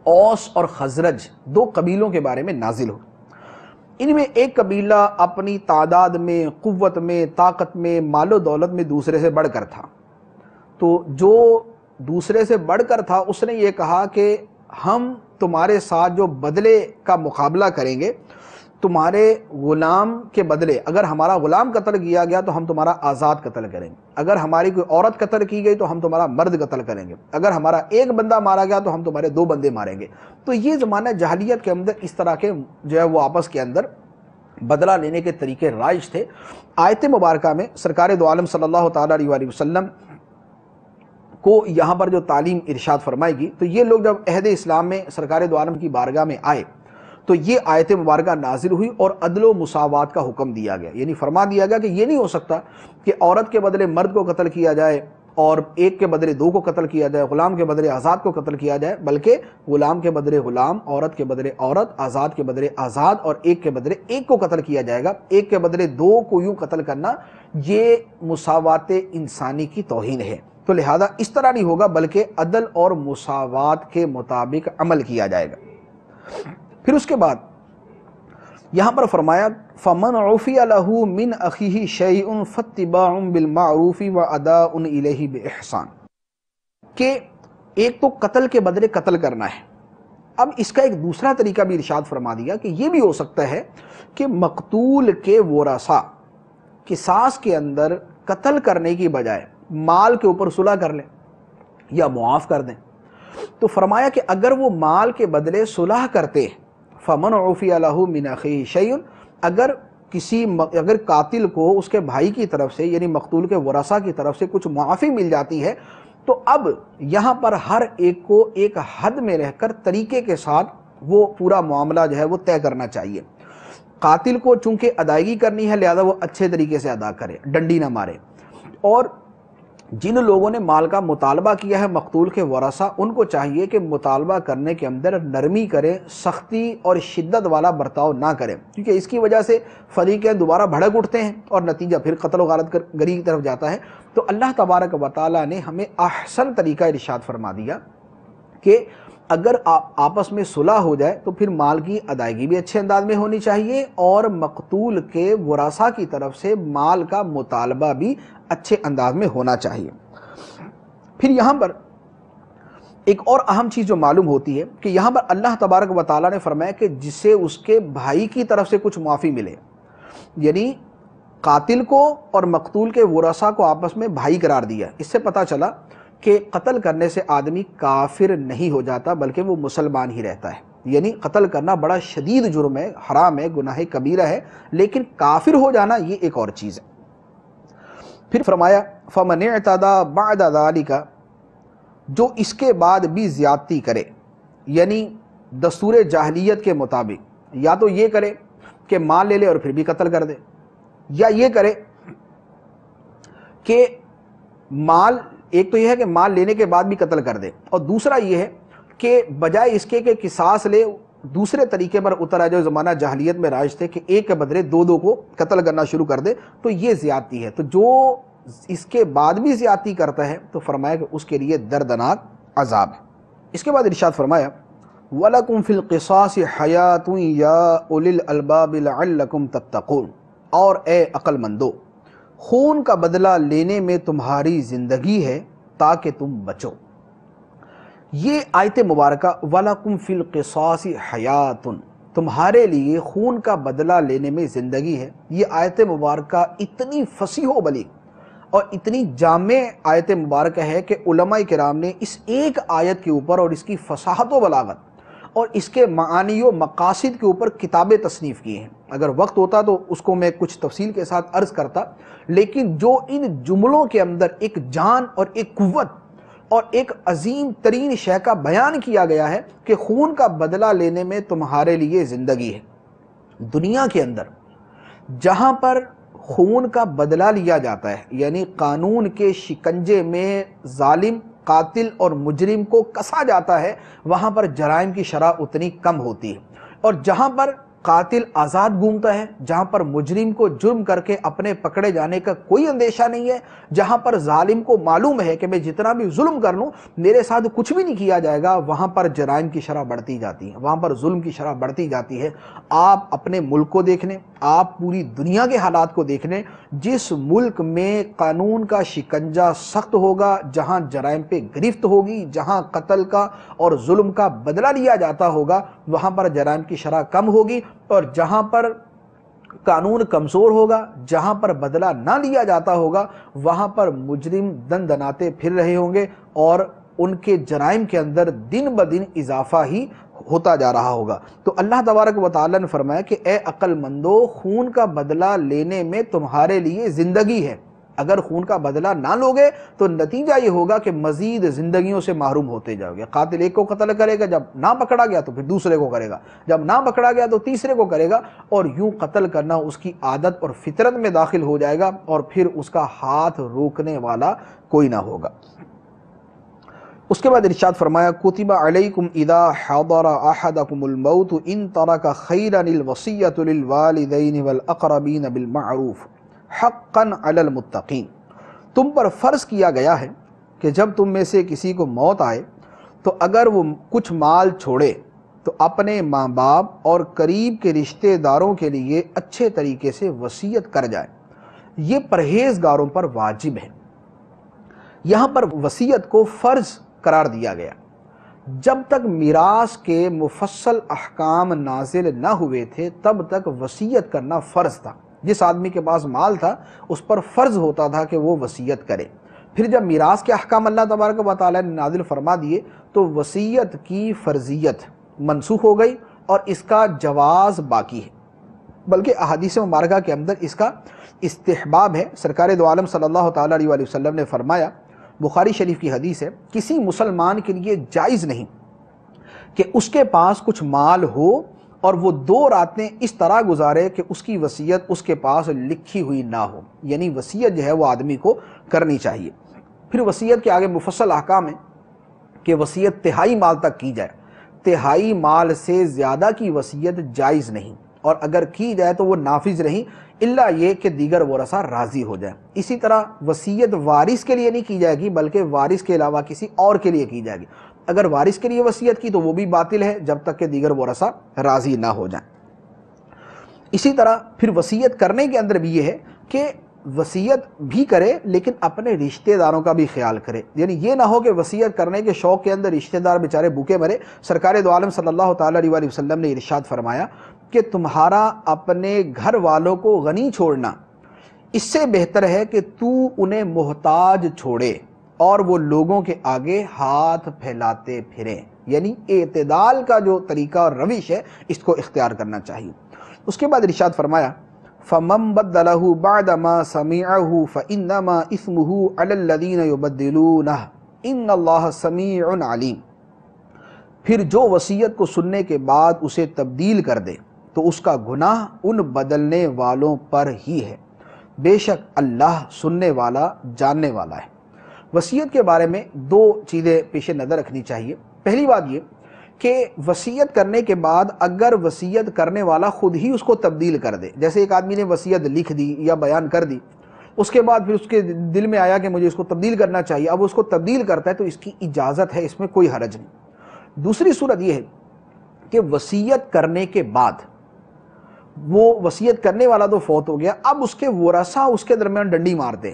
اوس اور خزرج دو قبیلوں کے بارے میں نازل ہو۔ ان میں ایک قبیلہ اپنی تعداد میں، قوت میں، طاقت میں، مال و دولت میں دوسرے سے بڑھ کر تھا، تو جو دوسرے سے بڑھ کر تھا اس نے یہ کہا کہ ہم تمہارے ساتھ جو بدلے کا مقابلہ کریں گے، تمہارے غلام کے بدلے اگر ہمارا غلام قتل کیا گیا تو ہم تمہارا آزاد قتل کریں گے، اگر ہماری کوئی عورت قتل کی گئی تو ہم تمہارا مرد قتل کریں گے، اگر ہمارا ایک بندہ مارا گیا تو ہم تمہارے دو بندے ماریں گے۔ تو یہ زمانہ جاہلیت کے اندر اس طرح کے جو ہے وہ آپس کے اندر بدلہ لینے کے طریقے رائج تھے۔ آیت مبارکہ میں سرکار دو عالم صلی اللہ تعالیٰ علیہ وآلہ وسلم کو یہاں پر جو تعلیم ارشاد فرمائے گی، تو یہ لوگ جب عہد اسلام میں سرکار دو عالم کی بارگاہ میں آئے تو یہ آیت مبارکہ نازل ہوئی اور عدل و مساوات کا حکم دیا گیا، یعنی فرما دیا گیا کہ یہ نہیں ہو سکتا کہ عورت کے بدلے مرد کو قتل کیا جائے اور ایک کے بدلے دو کو قتل کیا جائے، غلام کے بدلے آزاد کو قتل کیا جائے، بلکہ غلام کے بدلے غلام، عورت کے بدلے عورت، آزاد کے بدلے آزاد اور ایک کے بدلے ایک کو قتل کیا جائے گا۔ ایک کے بدلے دو کو یوں قتل کرنا یہ مساوات انسانی کی توہین ہے، تو لہذا اس طرح نہیں ہوگا بلکہ عدل اور مساوات کے مطابق عمل کیا جائے گا۔ پھر اس کے بعد یہاں پر فرمایا فَمَنْ عُفِيَ لَهُ مِنْ أَخِيهِ شَيْءٌ فَاتِّبَاعٌ بِالْمَعْرُوفِ وَأَدَاءٌ إِلَيْهِ بِإِحْسَانٍ، کہ ایک تو قتل کے بدلے قتل کرنا ہے۔ اب اس کا ایک دوسرا طریقہ بھی ارشاد فرما دیا کہ یہ بھی ہو سکتا ہے کہ مقتول کے ورثاء قصاص کے اندر قتل کرنے کی بجائے مال کے اوپر صلح کر لیں یا معاف کر دیں۔ تو فرمایا کہ اگر وہ مال کے بدلے صلح کرتے فَمَنْ عُفِيَ لَهُ مِنْ أَخِيهِ شَيْءٌ، اگر قاتل کو اس کے بھائی کی طرف سے یعنی مقتول کے ورثاء کی طرف سے کچھ معافی مل جاتی ہے، تو اب یہاں پر ہر ایک کو ایک حد میں رہ کر طریقے کے ساتھ وہ پورا معاملہ جو ہے وہ طے کرنا چاہیے۔ قاتل کو چونکہ ادائیگی کرنی ہے لہذا وہ اچھے طریقے سے ادا کرے، ڈنڈی نہ مارے، اور جن لوگوں نے مال کا مطالبہ کیا ہے مقتول کے ورثہ، ان کو چاہیے کہ مطالبہ کرنے کے اندر نرمی کریں، سختی اور شدت والا برتاؤ نہ کریں، کیونکہ اس کی وجہ سے فریقین دوبارہ بھڑک اٹھتے ہیں اور نتیجہ پھر قتل و غارت گری کی طرف جاتا ہے۔ تو اللہ تبارک و تعالیٰ نے ہمیں احسن طریقہ ارشاد فرما دیا کہ اگر آپس میں صلح ہو جائے تو پھر مال کی ادائیگی بھی اچھے انداز میں ہونی چاہیے، اور مقتول کے ورثہ کی طرف سے مال کا مطالبہ بھی اچھے انداز میں ہونا چاہیے۔ پھر یہاں پر ایک اور اہم چیز جو معلوم ہوتی ہے کہ یہاں پر اللہ تبارک و تعالیٰ نے فرمایا کہ جسے اس کے بھائی کی طرف سے کچھ معافی ملے، یعنی قاتل کو اور مقتول کے ورثہ کو آپس میں بھائی قرار دیا۔ اس سے پتہ چلا کہ قتل کرنے سے آدمی کافر نہیں ہو جاتا بلکہ وہ مسلمان ہی رہتا ہے، یعنی قتل کرنا بڑا شدید جرم ہے، حرام ہے، گناہ کبیرہ ہے، لیکن کافر ہو جانا یہ ایک اور چیز ہے۔ پھر فرمایا فَمَنِ اعْتَدَى بَعْدَ ذَلِكَ، جو اس کے بعد بھی زیادتی کرے، یعنی دستور جاہلیت کے مطابق یا تو یہ کرے کہ مال لے لے اور پھر بھی قتل کر دے، یا یہ کرے کہ مال، ایک تو یہ ہے کہ مال لینے کے بعد بھی قتل کر دے، اور دوسرا یہ ہے کہ بجائے اس کے کہ قصاص لے دوسرے طریقے پر اتر آئے جو زمانہ جاہلیت میں رائج تھے کہ ایک کے بدلے دو کو قتل کرنا شروع کر دے، تو یہ زیادتی ہے۔ تو جو اس کے بعد بھی زیادتی کرتا ہے تو فرمایا کہ اس کے لیے دردناک عذاب ہے۔ اس کے بعد ارشاد فرمایا وَلَكُمْ فِي الْقِصَاصِ حَيَاةٌ يَا أُولِي الْأَلْبَابِ لَعَلَّكُمْ تَتَّقُونَ، اور اے عقل مندو، خون کا بدلہ لینے میں تمہاری زندگی ہے تاکہ تم بچو۔ یہ آیت مبارکہ وَلَكُمْ فِي الْقِصَاصِ حَيَاةٌ، تمہارے لیے خون کا بدلہ لینے میں زندگی ہے، یہ آیت مبارکہ اتنی فصیح و بلیغ اور اتنی جامع آیت مبارکہ ہے کہ علماء کرام نے اس ایک آیت کے اوپر اور اس کی فصاحت و بلاغت اور اس کے معانی و مقاصد کے اوپر کتابیں تصنیف کی ہیں۔ اگر وقت ہوتا تو اس کو میں کچھ تفصیل کے ساتھ عرض کرتا، لیکن جو ان جملوں کے اندر ایک جان اور ایک قوت اور ایک عظیم ترین شے کا بیان کیا گیا ہے کہ خون کا بدلہ لینے میں تمہارے لیے زندگی ہے۔ دنیا کے اندر جہاں پر خون کا بدلہ لیا جاتا ہے، یعنی قانون کے شکنجے میں ظالم، قاتل اور مجرم کو کسا جاتا ہے، وہاں پر جرائم کی شرح اتنی کم ہوتی ہے، اور جہاں پر قاتل آزاد گھومتا ہے، جہاں پر مجرم کو جرم کر کے اپنے پکڑے جانے کا کوئی اندیشہ نہیں ہے، جہاں پر ظالم کو معلوم ہے کہ میں جتنا بھی ظلم کر لوں میرے ساتھ کچھ بھی نہیں کیا جائے گا، وہاں پر جرائم کی شرح بڑھتی جاتی ہے، وہاں پر ظلم کی شرح بڑھتی جاتی ہے۔ آپ اپنے ملک کو دیکھ لیں، آپ پوری دنیا کے حالات کو دیکھ لیں، جس ملک میں قانون کا شکنجہ سخت ہوگا، جہاں جرائم پہ گرفت ہوگی، جہاں قتل کا اور ظلم کا بدلہ لیا جاتا ہوگا، وہاں پر جرائم کی شرح کم ہوگی، اور جہاں پر قانون کمزور ہوگا، جہاں پر بدلہ نہ لیا جاتا ہوگا، وہاں پر مجرم دن دناتے پھر رہے ہوں گے اور ان کے جرائم کے اندر دن بدن اضافہ ہی ہوتا جا رہا ہوگا۔ تو اللہ تبارک و تعالیٰ نے فرمایا کہ اے عقل مندو، خون کا بدلہ لینے میں تمہارے لیے زندگی ہے۔ اگر خون کا بدلہ نہ لوگے تو نتیجہ یہ ہوگا کہ مزید زندگیوں سے محروم ہوتے جاؤ گے۔ قاتل ایک کو قتل کرے گا، جب نہ پکڑا گیا تو پھر دوسرے کو کرے گا، جب نہ پکڑا گیا تو تیسرے کو کرے گا، اور یوں قتل کرنا اس کی عادت اور فطرت میں داخل ہو جائے گا، اور پھر اس کا ہاتھ روکنے والا کوئی نہ ہوگا۔ اس کے بعد ارشاد فرمایا کتب علیکم اذا حضر احدکم الموت ان ترک خیرا الوصیۃ للوالدین والاقربین بالمعروف حقا علی المتقین، تم پر فرض کیا گیا ہے کہ جب تم میں سے کسی کو موت آئے تو اگر وہ کچھ مال چھوڑے تو اپنے ماں باپ اور قریب کے رشتہ داروں کے لیے اچھے طریقے سے وصیت کر جائے، یہ پرہیزگاروں پر واجب ہے۔ یہاں پر وصیت کو فرض قرار دیا گیا۔ جب تک میراث کے مفصل احکام نازل نہ ہوئے تھے تب تک وصیت کرنا فرض تھا۔ جس آدمی کے پاس مال تھا اس پر فرض ہوتا تھا کہ وہ وصیت کرے۔ پھر جب میراث کے احکام اللہ تبارک و تعالیٰ نے نازل فرما دیے تو وصیت کی فرضیت منسوخ ہو گئی اور اس کا جواز باقی ہے، بلکہ احادیث مبارکہ کے اندر اس کا استحباب ہے۔ سرکار دو عالم صلی اللہ تعالیٰ علیہ وسلم نے فرمایا، بخاری شریف کی حدیث ہے، کسی مسلمان کے لیے جائز نہیں کہ اس کے پاس کچھ مال ہو اور وہ 2 راتیں اس طرح گزارے کہ اس کی وصیت اس کے پاس لکھی ہوئی نہ ہو، یعنی وصیت جو ہے وہ آدمی کو کرنی چاہیے۔ پھر وصیت کے آگے مفصل احکام ہیں کہ وصیت تہائی مال تک کی جائے، تہائی مال سے زیادہ کی وصیت جائز نہیں، اور اگر کی جائے تو وہ نافذ نہیں الا یہ کہ دیگر ورثہ راضی ہو جائے۔ اسی طرح وصیت وارث کے لیے نہیں کی جائے گی بلکہ وارث کے علاوہ کسی اور کے لیے کی جائے گی۔ اگر وارث کے لیے وصیت کی تو وہ بھی باطل ہے جب تک کہ دیگر ورثہ راضی نہ ہو جائیں۔ اسی طرح پھر وصیت کرنے کے اندر بھی یہ ہے کہ وصیت بھی کرے لیکن اپنے رشتہ داروں کا بھی خیال کرے، یعنی یہ نہ ہو کہ وصیت کرنے کے شوق کے اندر رشتہ دار بیچارے بھوکے مرے۔ سرکار دو عالم صلی اللہ تعالی علیہ وآلہ وسلم نے ارشاد فرمایا کہ تمہارا اپنے گھر والوں کو غنی چھوڑنا اس سے بہتر ہے کہ تو انہیں محتاج چھوڑے اور وہ لوگوں کے آگے ہاتھ پھیلاتے پھریں، یعنی اعتدال کا جو طریقہ اور روش ہے اس کو اختیار کرنا چاہیے۔ اس کے بعد ارشاد فرمایا فَمَن بَدَّلَهُ بَعْدَ مَا سَمِعَهُ فَإِنَّمَا إِثْمُهُ عَلَى الَّذِينَ يُبَدِّلُونَهُ إِنَّ اللَّهَ سَمِيعٌ عَلِيمٌ۔ پھر جو وصیت کو سننے کے بعد اسے تبدیل کر دے تو اس کا گناہ ان بدلنے والوں پر ہی ہے، بے شک اللہ سننے والا جاننے والا ہے۔ وصیت کے بارے میں دو چیزیں پیش نظر رکھنی چاہیے۔ پہلی بات یہ کہ وصیت کرنے کے بعد اگر وصیت کرنے والا خود ہی اس کو تبدیل کر دے، جیسے ایک آدمی نے وصیت لکھ دی یا بیان کر دی، اس کے بعد پھر اس کے دل میں آیا کہ مجھے اس کو تبدیل کرنا چاہیے، اب اس کو تبدیل کرتا ہے تو اس کی اجازت ہے، اس میں کوئی حرج نہیں۔ دوسری صورت یہ ہے کہ وصیت کرنے کے بعد وہ وصیت کرنے والا تو فوت ہو گیا، اب اس کے ورثہ اس کے درمیان ڈنڈی مارتے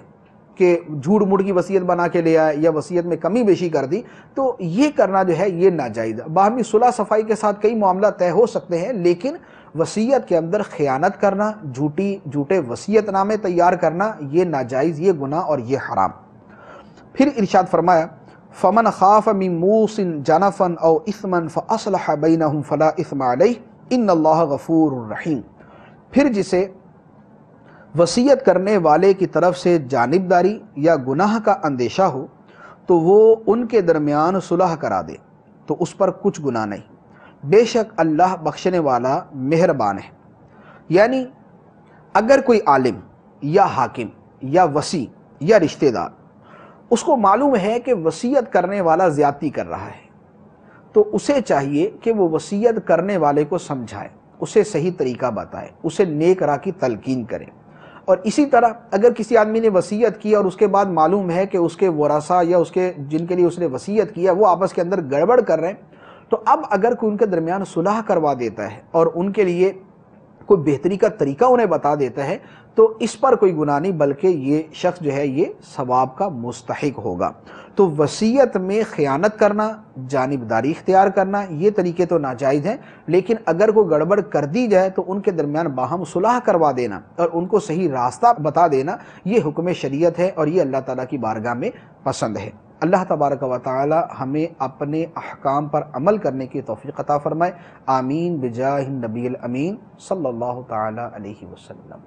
کہ جھوٹ موٹ کی وصیت بنا کے لے آئے یا وصیت میں کمی بیشی کر دی، تو یہ کرنا جو ہے یہ ناجائز ہے۔ باہمی صلح صفائی کے ساتھ کئی معاملہ طے ہو سکتے ہیں، لیکن وصیت کے اندر خیانت کرنا، جھوٹے وصیت نامے تیار کرنا، یہ ناجائز، یہ گناہ اور یہ حرام۔ پھر ارشاد فرمایا فَمَنْ خَافَ مِن مُوصٍ جَنَفًا أَوْ إِثْمًا فَأَصْلَحَ بَيْنَهُمْ فَلَا إِثْمَ عَلَيْهِ إِنَّ اللَّهَ غَفُورٌ رَحِيمٌ۔ پھر جسے وصیت کرنے والے کی طرف سے جانبداری یا گناہ کا اندیشہ ہو تو وہ ان کے درمیان صلح کرا دے تو اس پر کچھ گناہ نہیں، بے شک اللہ بخشنے والا مہربان ہے۔ یعنی اگر کوئی عالم یا حاکم یا وصی یا رشتہ دار اس کو معلوم ہے کہ وصیت کرنے والا زیادتی کر رہا ہے تو اسے چاہیے کہ وہ وصیت کرنے والے کو سمجھائے، اسے صحیح طریقہ بتائے، اسے نیک راہ کی تلقین کرے۔ اور اسی طرح اگر کسی آدمی نے وصیت کی اور اس کے بعد معلوم ہے کہ اس کے ورثہ یا اس کے جن کے لیے اس نے وصیت کیا وہ آپس کے اندر گڑبڑ کر رہے ہیں، تو اب اگر کوئی ان کے درمیان صلح کروا دیتا ہے اور ان کے لیے کوئی بہتری کا طریقہ انہیں بتا دیتا ہے تو اس پر کوئی گناہ نہیں، بلکہ یہ شخص جو ہے یہ ثواب کا مستحق ہوگا۔ تو وصیت میں خیانت کرنا، جانبداری اختیار کرنا، یہ طریقے تو ناجائز ہیں، لیکن اگر کوئی گڑبڑ کر دی جائے تو ان کے درمیان باہم صلح کروا دینا اور ان کو صحیح راستہ بتا دینا، یہ حکم شریعت ہے اور یہ اللہ تعالیٰ کی بارگاہ میں پسند ہے۔ اللہ تبارک و تعالی ہمیں اپنے احکام پر عمل کرنے کی توفیق عطا فرمائے۔ آمین بجاہ النبی الامین صلی اللہ تعالی علیہ وسلم۔